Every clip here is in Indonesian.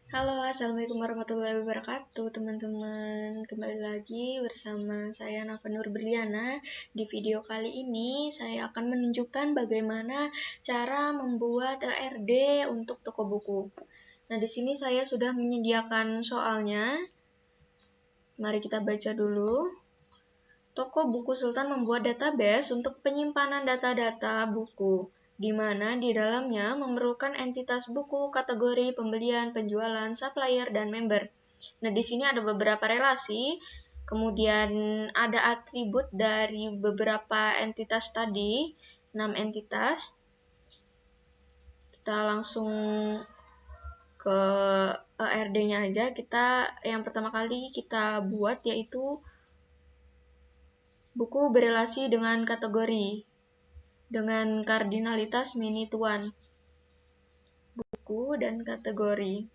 Halo, Assalamualaikum warahmatullahi wabarakatuh, teman-teman. Kembali lagi bersama saya Nafa Nur Berliana. Di video kali ini, saya akan menunjukkan bagaimana cara membuat ERD untuk toko buku. Nah, di sini saya sudah menyediakan soalnya. Mari kita baca dulu. Toko Buku Sultan membuat database untuk penyimpanan data-data buku, di mana di dalamnya memerlukan entitas buku, kategori, pembelian, penjualan, supplier, dan member. Nah, di sini ada beberapa relasi, kemudian ada atribut dari beberapa entitas tadi, 6 entitas. Kita langsung ke ERD-nya aja. Yang pertama kali kita buat yaitu buku berelasi dengan kategori dengan kardinalitas many to one. Buku dan kategori.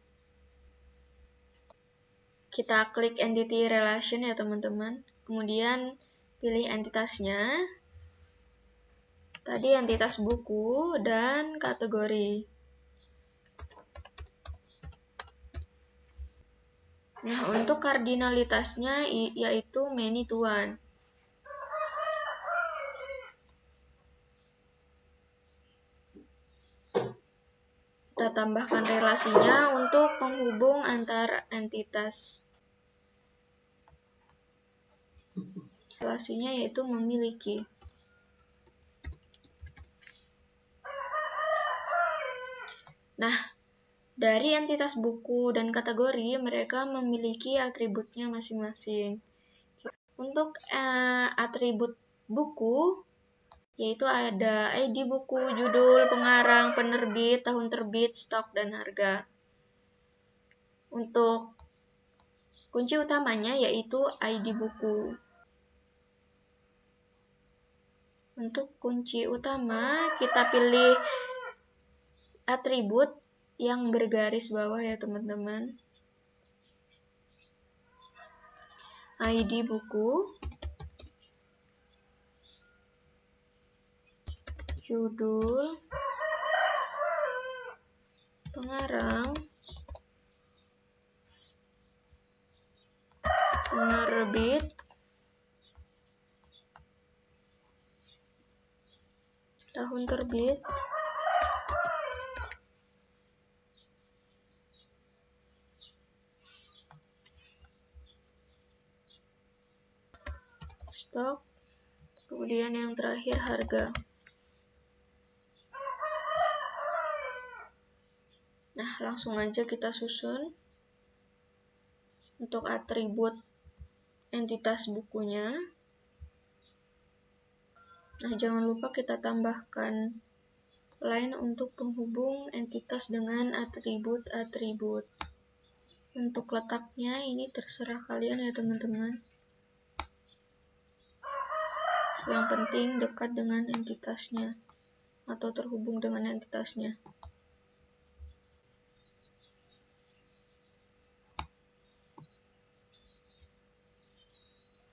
Kita klik entity relation ya teman-teman. Kemudian pilih entitasnya. Tadi entitas buku dan kategori. Nah, untuk kardinalitasnya yaitu many to one. Kita tambahkan relasinya untuk penghubung antar entitas. Relasinya yaitu memiliki. Nah, dari entitas buku dan kategori, mereka memiliki atributnya masing-masing. Untuk atribut buku, yaitu ada ID buku, judul, pengarang, penerbit, tahun terbit, stok, dan harga. Untuk kunci utamanya yaitu ID buku. Untuk kunci utama, kita pilih atribut yang bergaris bawah ya teman-teman. ID buku, judul, pengarang, penerbit, tahun terbit, stok, kemudian yang terakhir harga. Nah, langsung aja kita susun untuk atribut entitas bukunya. Nah, jangan lupa kita tambahkan line untuk penghubung entitas dengan atribut-atribut. Untuk letaknya ini terserah kalian ya teman-teman. Yang penting dekat dengan entitasnya atau terhubung dengan entitasnya.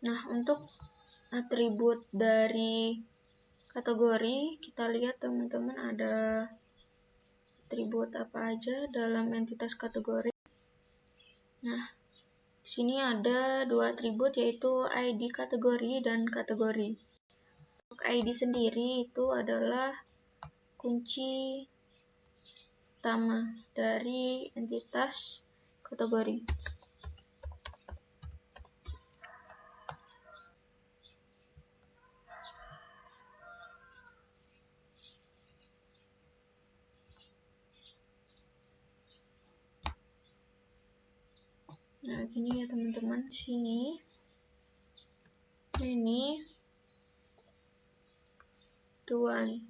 Nah, untuk atribut dari kategori, kita lihat teman-teman ada atribut apa aja dalam entitas kategori. Nah, di sini ada dua atribut yaitu ID kategori dan kategori. Untuk ID sendiri itu adalah kunci utama dari entitas kategori. Nah, gini ya teman-teman, di sini ini tuan.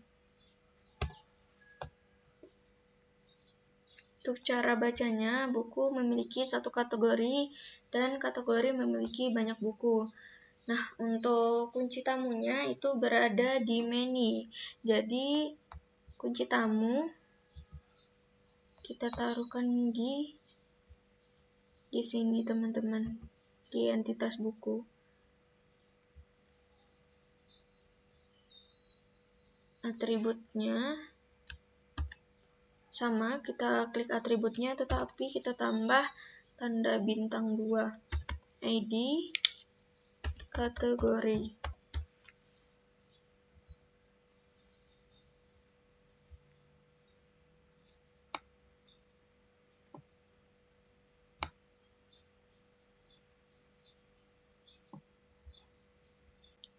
Untuk cara bacanya, buku memiliki satu kategori dan kategori memiliki banyak buku. Nah, untuk kunci tamunya itu berada di many. Jadi, kunci tamu kita taruhkan di sini teman-teman, di entitas buku. Atributnya sama, kita klik atributnya, tetapi kita tambah tanda bintang 2, ID, kategori.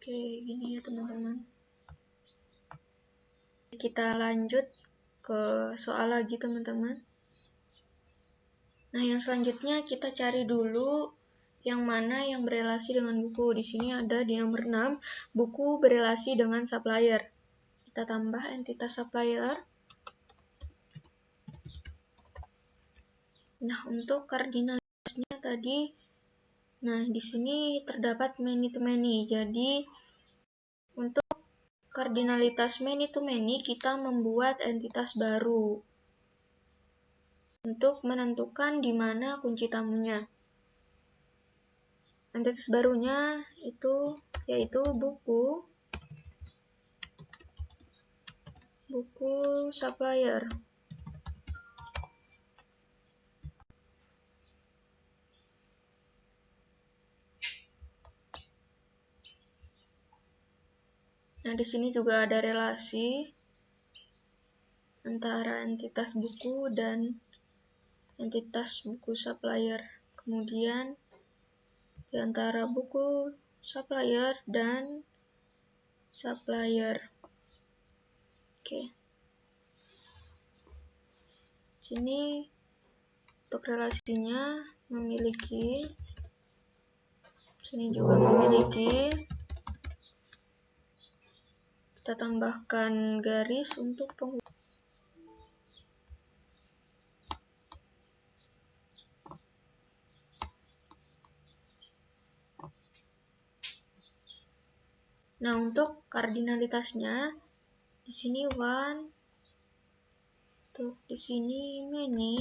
Oke, gini ya teman-teman. Kita lanjut ke soal lagi teman-teman. Nah, yang selanjutnya kita cari dulu yang mana yang berelasi dengan buku. Di sini ada di nomor 6, buku berelasi dengan supplier. Kita tambah entitas supplier. Nah, untuk kardinalitasnya tadi, nah di sini terdapat many to many. Jadi, untuk kardinalitas many to many, kita membuat entitas baru untuk menentukan di mana kunci tamunya. Entitas barunya yaitu buku supplier. Nah, di sini juga ada relasi antara entitas buku dan entitas buku supplier. Kemudian di antara buku supplier dan supplier. Oke. Sini untuk relasinya memiliki, sini juga memiliki. Kita tambahkan garis untuk penghubung. Nah, untuk kardinalitasnya di sini one, untuk di sini many,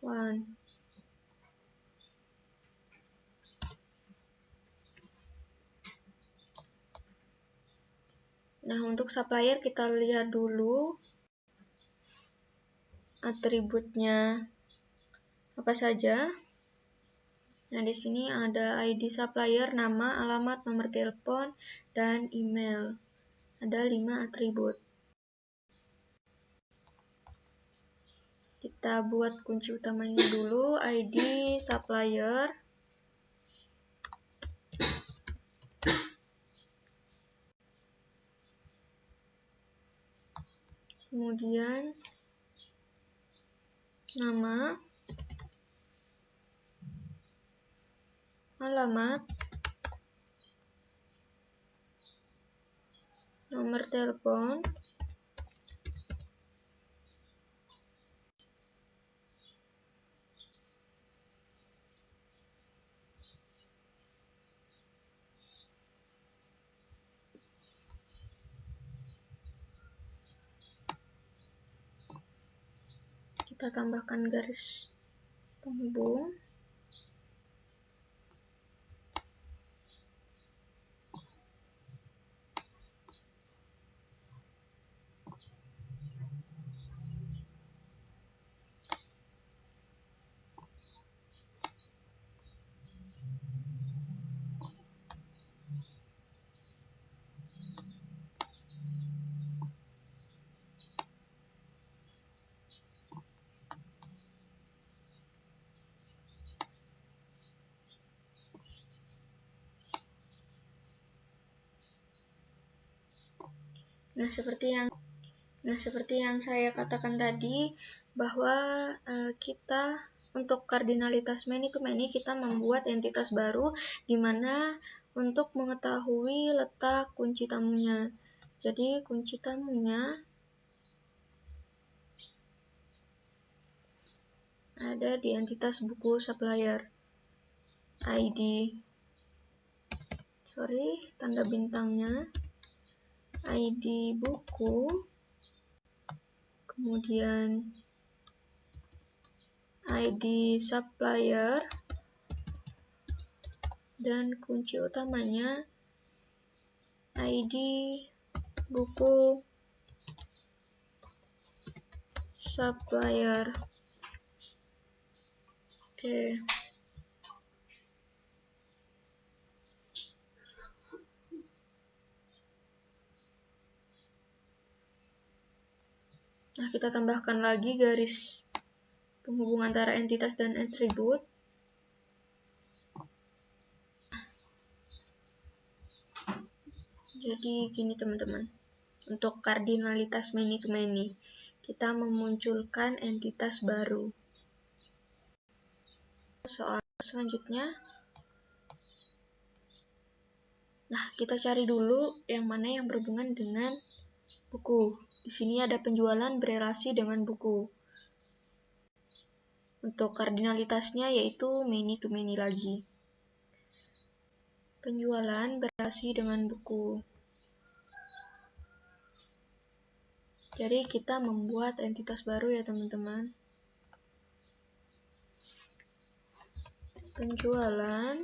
one. Nah, untuk supplier kita lihat dulu atributnya apa saja. Nah, di sini ada ID supplier, nama, alamat, nomor telepon, dan email. Ada 5 atribut. Kita buat kunci utamanya dulu, ID supplier. Kemudian nama, alamat, nomor telepon, kita tambahkan garis penghubung. Nah, seperti yang saya katakan tadi, bahwa kita untuk kardinalitas many to many kita membuat entitas baru di mana untuk mengetahui letak kunci tamunya. Jadi kunci tamunya ada di entitas buku supplier. ID, tanda bintangnya, ID buku, kemudian ID supplier, dan kunci utamanya ID buku supplier. Oke. Nah, kita tambahkan lagi garis penghubung antara entitas dan atribut. Jadi gini teman-teman, untuk kardinalitas many to many, kita memunculkan entitas baru. Soal selanjutnya, nah kita cari dulu yang mana yang berhubungan dengan buku. Di sini ada penjualan berelasi dengan buku. Untuk kardinalitasnya yaitu many to many lagi. Penjualan berelasi dengan buku. Jadi kita membuat entitas baru ya teman-teman. Penjualan,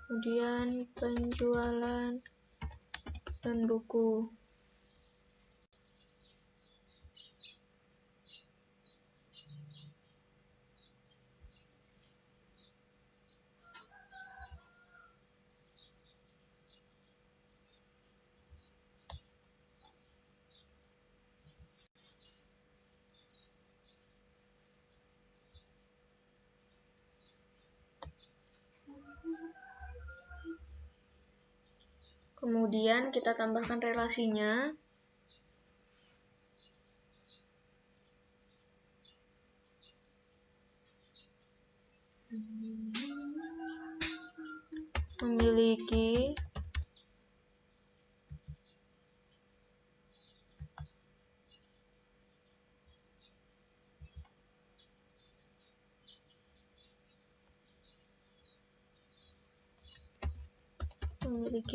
kemudian penjualan dan buku. Kemudian kita tambahkan relasinya. Memiliki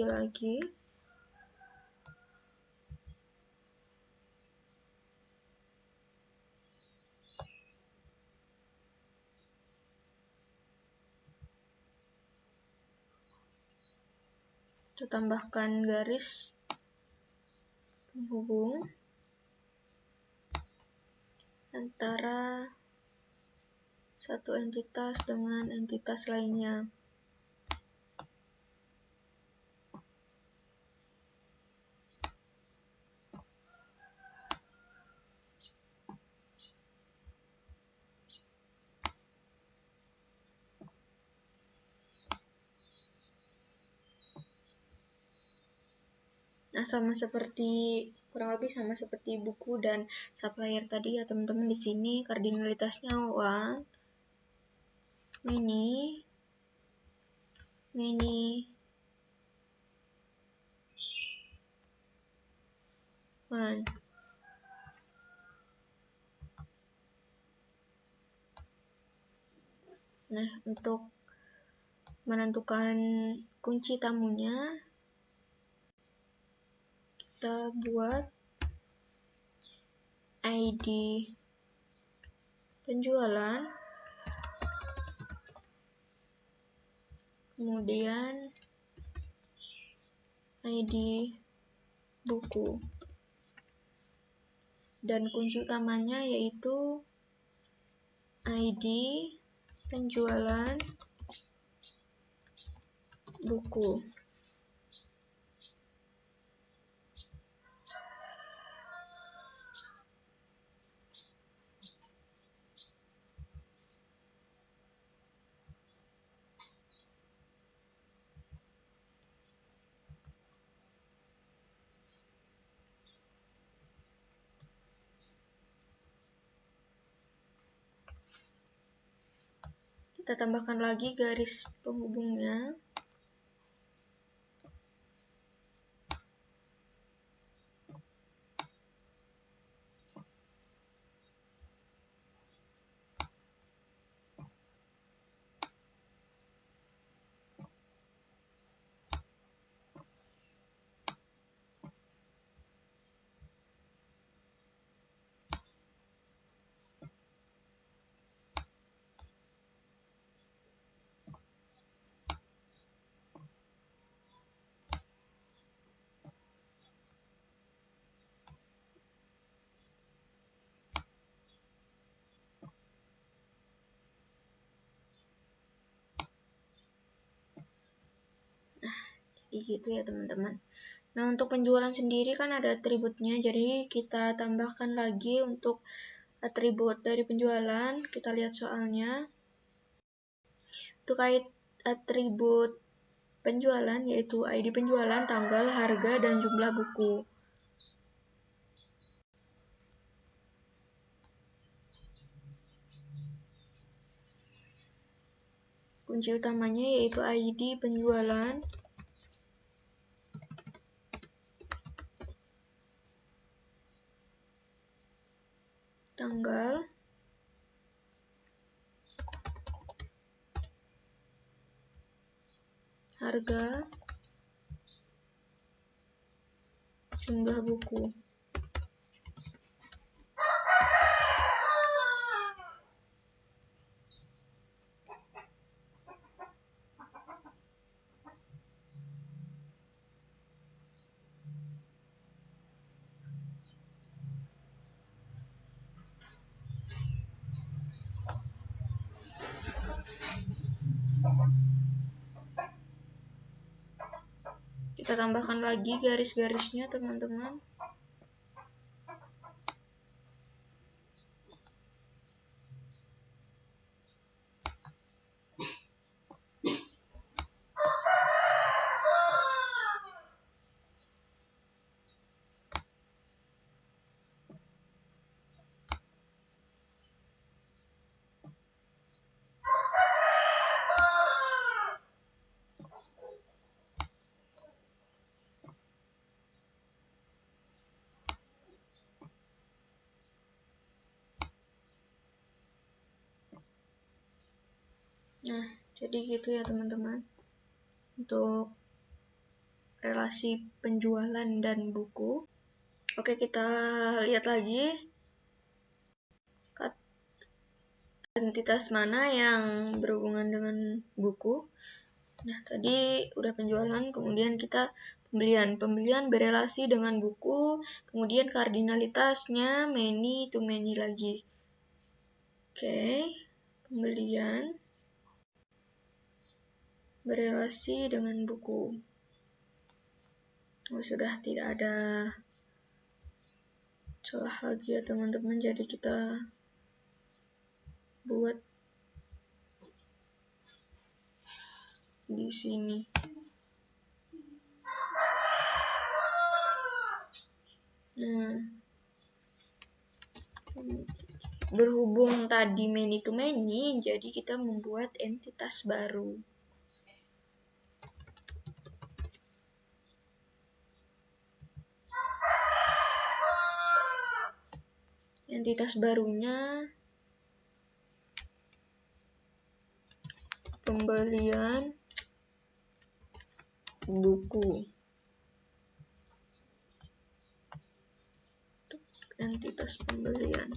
lagi. Kita tambahkan garis penghubung antara satu entitas dengan entitas lainnya. Nah, kurang lebih sama seperti buku dan supplier tadi ya teman-teman. Di sini kardinalitasnya one, many, one. Nah, untuk menentukan kunci tamunya, kita buat ID penjualan, kemudian ID buku, dan kunci utamanya yaitu ID penjualan buku. Kita tambahkan lagi garis penghubungnya. seperti gitu ya teman-teman. Nah, untuk penjualan sendiri kan ada atributnya, jadi kita tambahkan lagi untuk atribut dari penjualan. Kita lihat soalnya. Untuk atribut penjualan yaitu ID penjualan, tanggal, harga, dan jumlah buku. Kunci utamanya yaitu ID penjualan, tanggal, harga, jumlah buku. Kita tambahkan lagi garis-garisnya teman-teman. Nah, jadi gitu ya teman-teman. Untuk relasi penjualan dan buku. Oke, kita lihat lagi entitas mana yang berhubungan dengan buku. Nah, tadi udah penjualan, kemudian kita pembelian. Pembelian berelasi dengan buku, kemudian kardinalitasnya many to many lagi. Oke, pembelian berelasi dengan buku. Oh, sudah tidak ada celah lagi ya teman-teman, jadi kita buat di sini. Nah, berhubung tadi many to many, jadi kita membuat entitas baru. Entitas barunya pembelian buku. Entitas pembelian.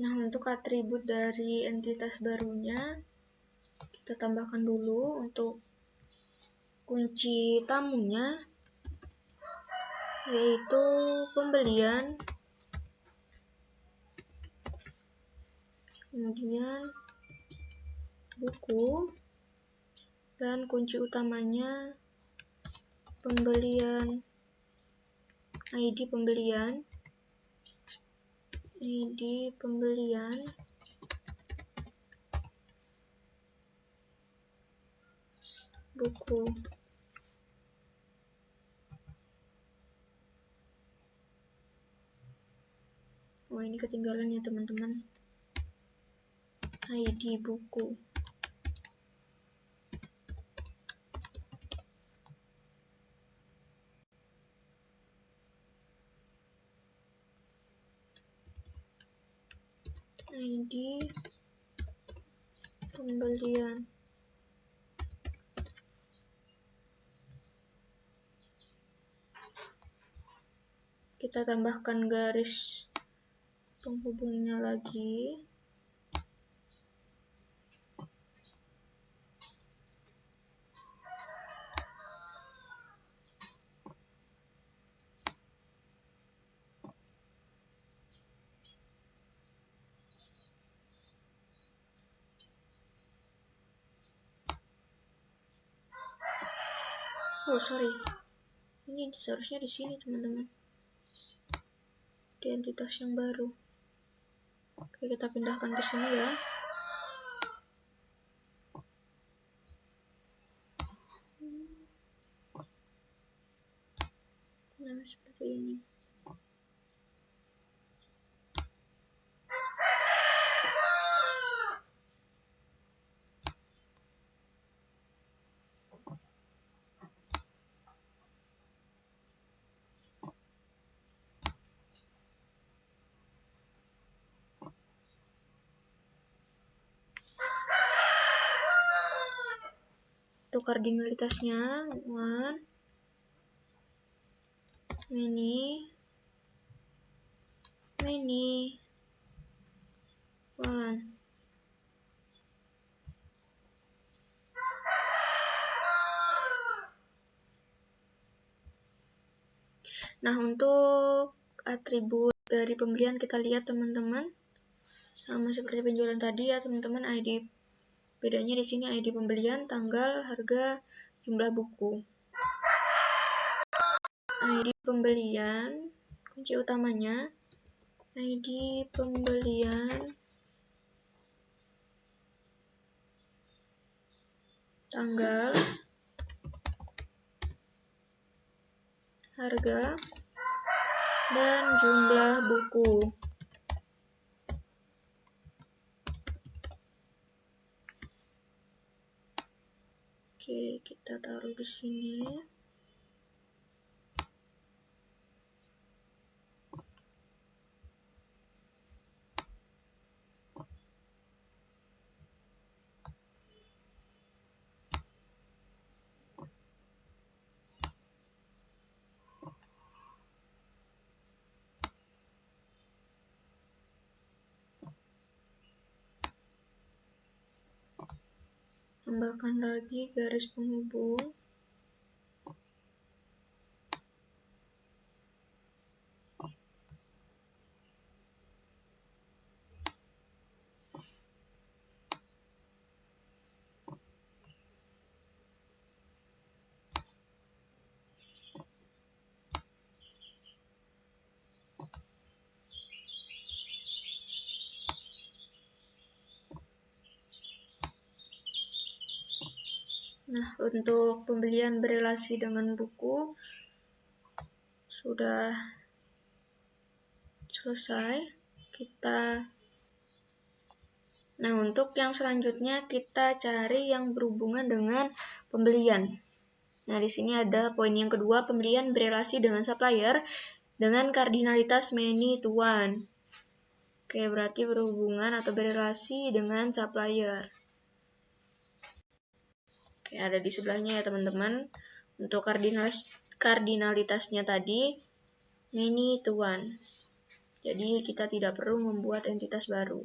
Nah, untuk atribut dari entitas barunya, kita tambahkan dulu untuk kunci tamunya, yaitu pembelian, kemudian buku, dan kunci utamanya pembelian, ID pembelian, buku. Oh, ini ketinggalan ya teman-teman, ID buku. ID pembelian. Kita tambahkan garis penghubungnya lagi. Oh, sorry. Ini seharusnya di sini, teman-teman. Di entitas yang baru. Oke, kita pindahkan ke sini ya. Nah, seperti ini. Untuk kardinalitasnya, many, one. Nah, untuk atribut dari pembelian kita lihat teman-teman, sama seperti penjualan tadi ya teman-teman, ID. Bedanya di sini ID pembelian, tanggal, harga, jumlah buku. ID pembelian, kunci utamanya, ID pembelian, tanggal, harga, dan jumlah buku. Oke, kita taruh di sini. Tambahkan lagi garis penghubung. Nah, untuk pembelian berelasi dengan buku sudah selesai. Nah, untuk yang selanjutnya kita cari yang berhubungan dengan pembelian. Nah, di sini ada poin yang kedua, pembelian berelasi dengan supplier dengan kardinalitas many to one. Oke, berarti berhubungan atau berelasi dengan supplier. Oke, ada di sebelahnya ya teman-teman. Untuk kardinalitasnya tadi many to one. Jadi kita tidak perlu membuat entitas baru.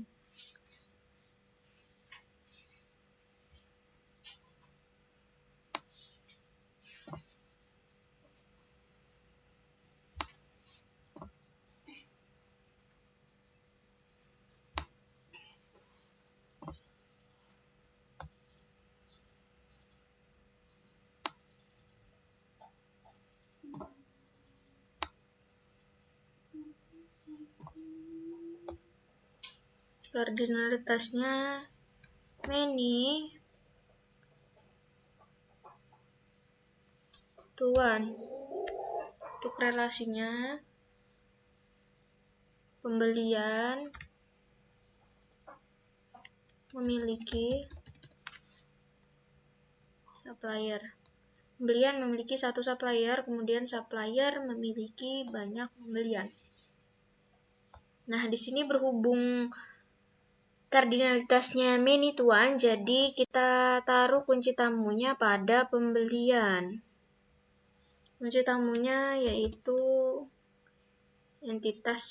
Kardinalitasnya many to one. Untuk relasinya pembelian memiliki supplier. Pembelian memiliki satu supplier, kemudian supplier memiliki banyak pembelian. Nah, di sini berhubung kardinalitasnya many to one, jadi kita taruh kunci tamunya pada pembelian. Kunci tamunya yaitu entitas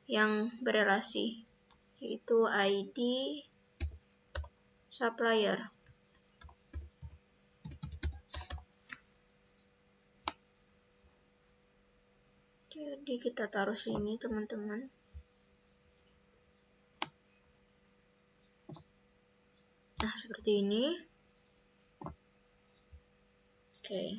yang berelasi, yaitu ID supplier. Jadi kita taruh sini, teman-teman. Nah, seperti ini. Oke.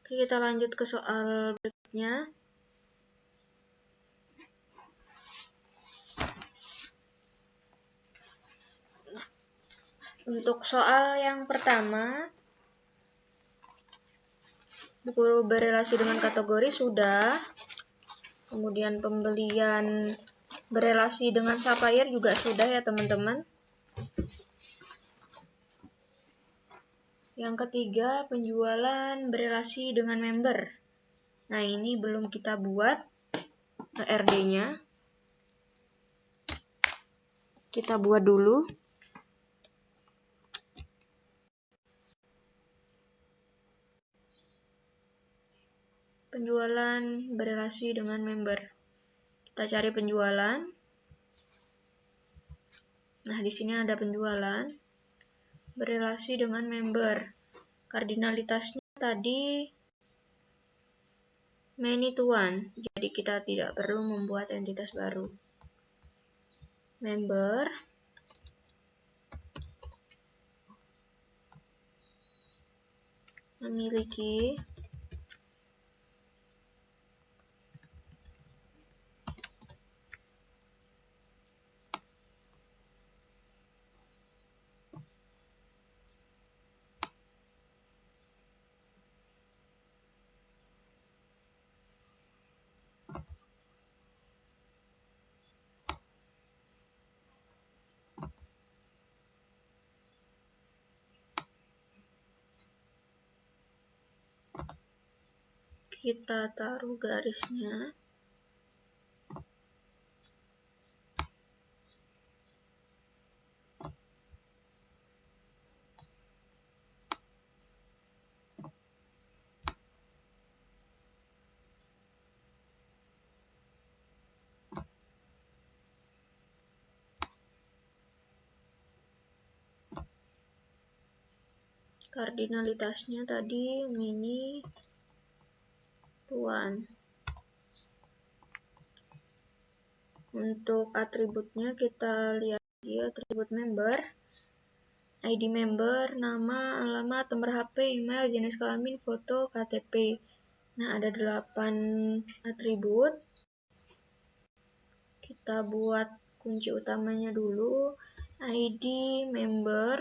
Oke, kita lanjut ke soal berikutnya. Untuk soal yang pertama, buku berelasi dengan kategori sudah. Kemudian pembelian berelasi dengan supplier juga sudah ya, teman-teman. Yang ketiga, penjualan berelasi dengan member. Nah, ini belum kita buat RD-nya. Kita buat dulu. Penjualan berelasi dengan member. Kita cari penjualan. Nah, di sini ada penjualan berelasi dengan member. Kardinalitasnya tadi many to one. Jadi kita tidak perlu membuat entitas baru. Member memiliki kita taruh garisnya. Kardinalitasnya tadi many to one. Untuk atributnya kita lihat di atribut member. ID member, nama, alamat, nomor HP, email, jenis kelamin, foto, KTP. Nah, ada 8 atribut. Kita buat kunci utamanya dulu. ID member,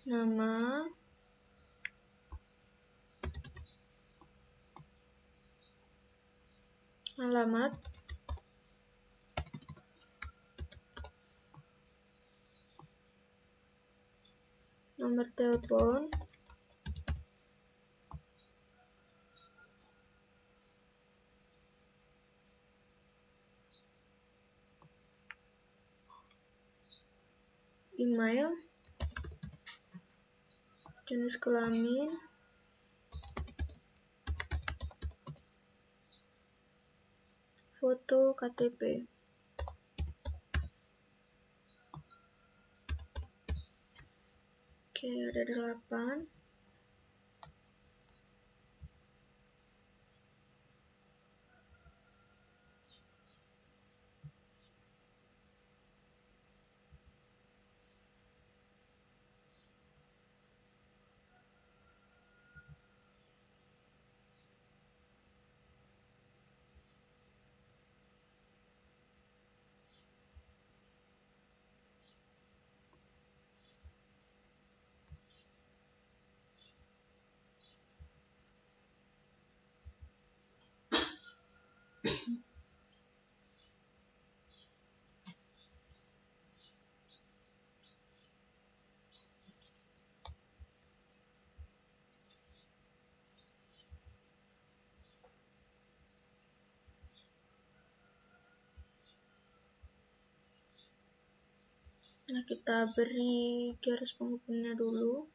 nama, alamat, nomor telepon, email, jenis kelamin, foto KTP. Oke, ada 8. Nah, kita beri garis penghubungnya dulu.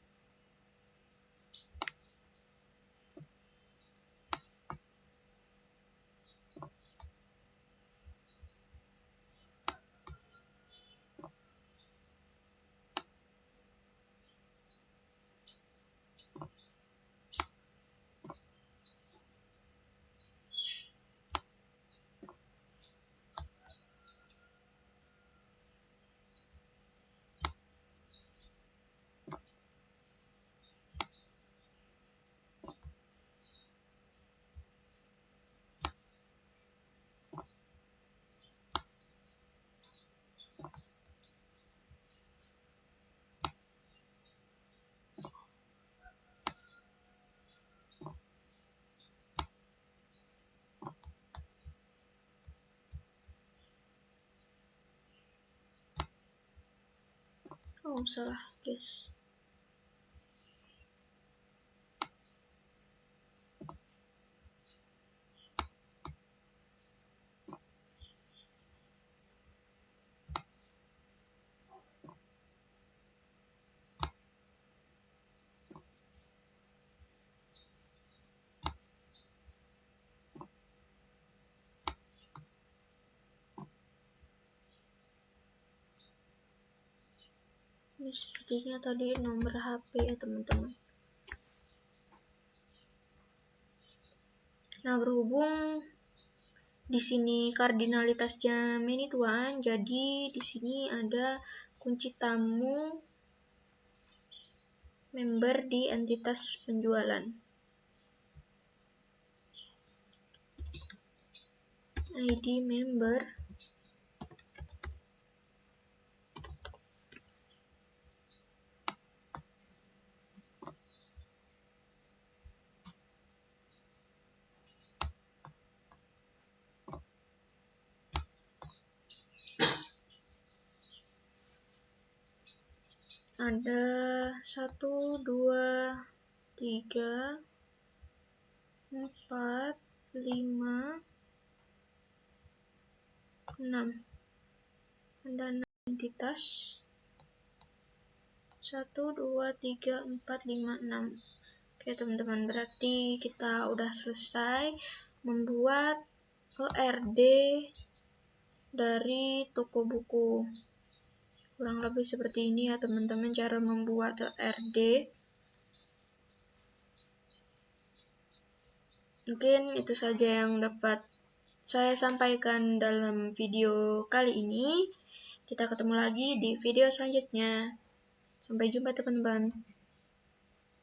Oh, salah, guys. Ini sepertinya tadi nomor HP ya, teman-teman. Nah, berhubung di sini kardinalitasnya many to one, jadi di sini ada kunci tamu member di entitas penjualan. ID member ada 1, 2, 3, 4, 5, 6. Ada 6 entitas. 1, 2, 3, 4, 5, 6. Oke, teman-teman, berarti kita udah selesai membuat ERD dari toko buku. Kurang lebih seperti ini ya, teman-teman, cara membuat ERD. Mungkin itu saja yang dapat saya sampaikan dalam video kali ini. Kita ketemu lagi di video selanjutnya. Sampai jumpa, teman-teman.